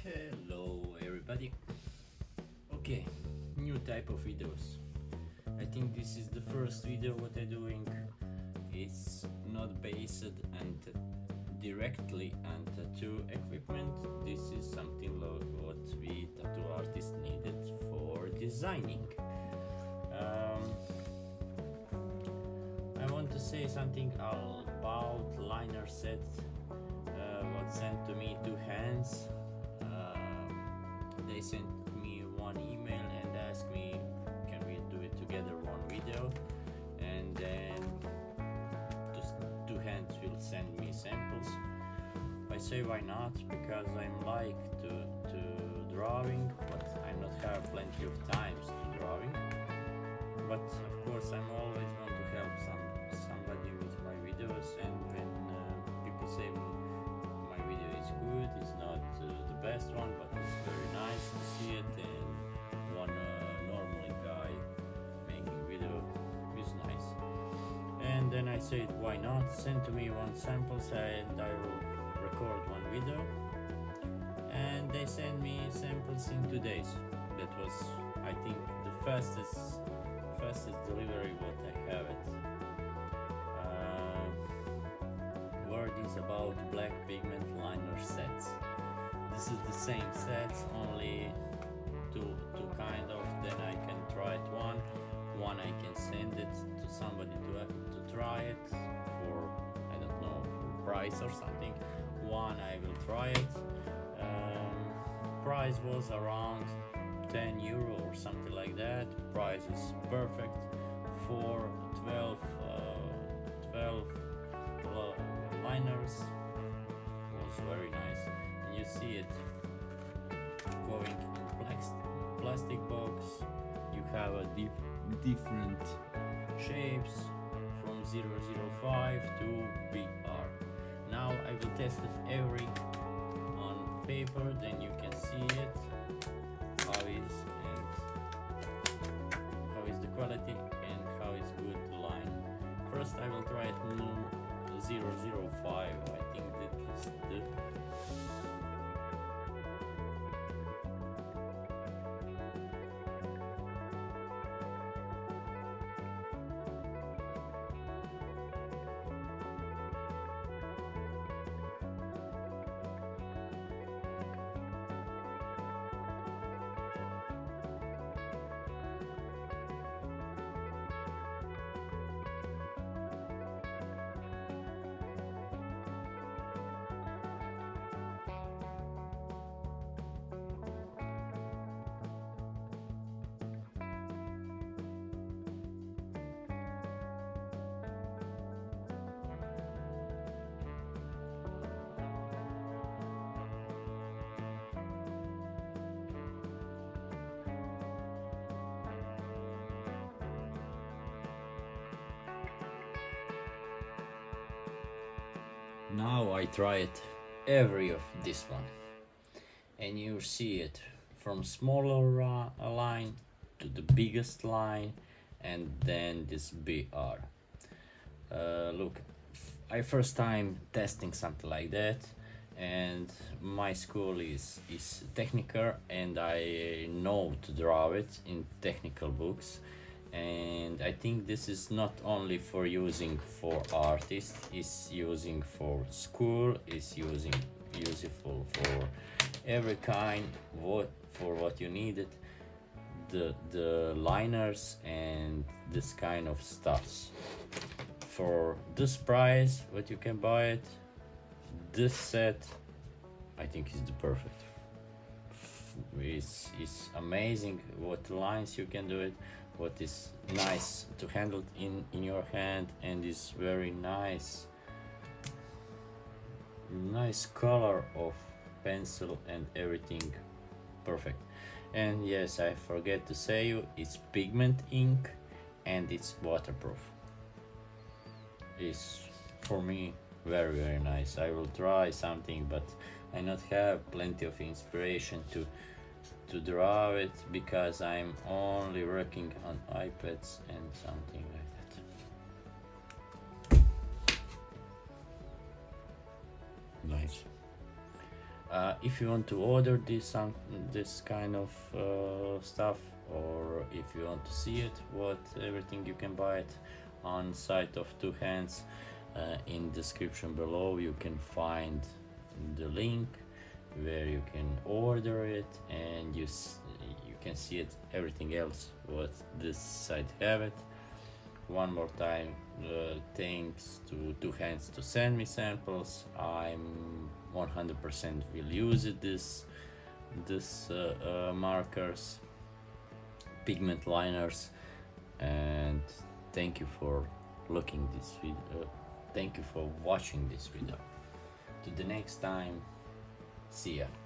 Hello everybody. Okay, new type of videos. I think this is the first video what I'm doing. It's not based and directly on tattoo equipment. This is something like what we tattoo artists needed for designing. I want to say something about liner set what sent to me TwoHands. They sent me one email and asked me can we do it together one video, and then TwoHands will send me samples. I say why not, because I'm like to drawing, but I'm not have plenty of times to drawing. But of course I'm always want to help somebody with my videos, and when people say my video is good, it's not the best one, but it's very nice to see it, and one normal guy making video is nice. And then I said why not, send to me one samples and I will record one video, and they sent me samples in 2 days. That was, I think, the fastest delivery what I have it. Word is about black pigment liner sets. This is the same sets, only two kind of. Then I can try it one I can send it to somebody to try it for, I don't know, for price or something. One I will try it. Price was around 10 euro or something like that. Price is perfect for 12 liners. Was very nice, and you see it going in plastic box. You have a different shapes from 005 to BR. Now I will test it every on paper, then you can see it how is the quality and how is good line. First I will try it 005. I think that is the Now I try it every of this one, and you see it from smaller line to the biggest line, and then this BR. Look, I first time testing something like that, and my school is technical, and I know to draw it in technical books. And I think this is not only for using for artists, it's using for school, it's useful for every kind for what you needed, the liners and this kind of stuffs. For this price what you can buy it, this set I think is the perfect. It's amazing what lines you can do it, what is nice to handle in your hand, and is very nice color of pencil and everything perfect. And yes, I forget to say you, it's pigment ink and it's waterproof. It's for me very nice. I will try something, but I not have plenty of inspiration to draw it, because I'm only working on iPads and something like that. Nice. If you want to order this kind of stuff, or if you want to see it, what everything, you can buy it on site of TwoHands. In description below you can find the link where you can order it, and you can see it, everything else what this site have it. One more time, thanks to TwoHands to send me samples. I'm 100% will use it, this markers, pigment liners. And thank you for looking this video, thank you for watching this video. To the next time, see ya.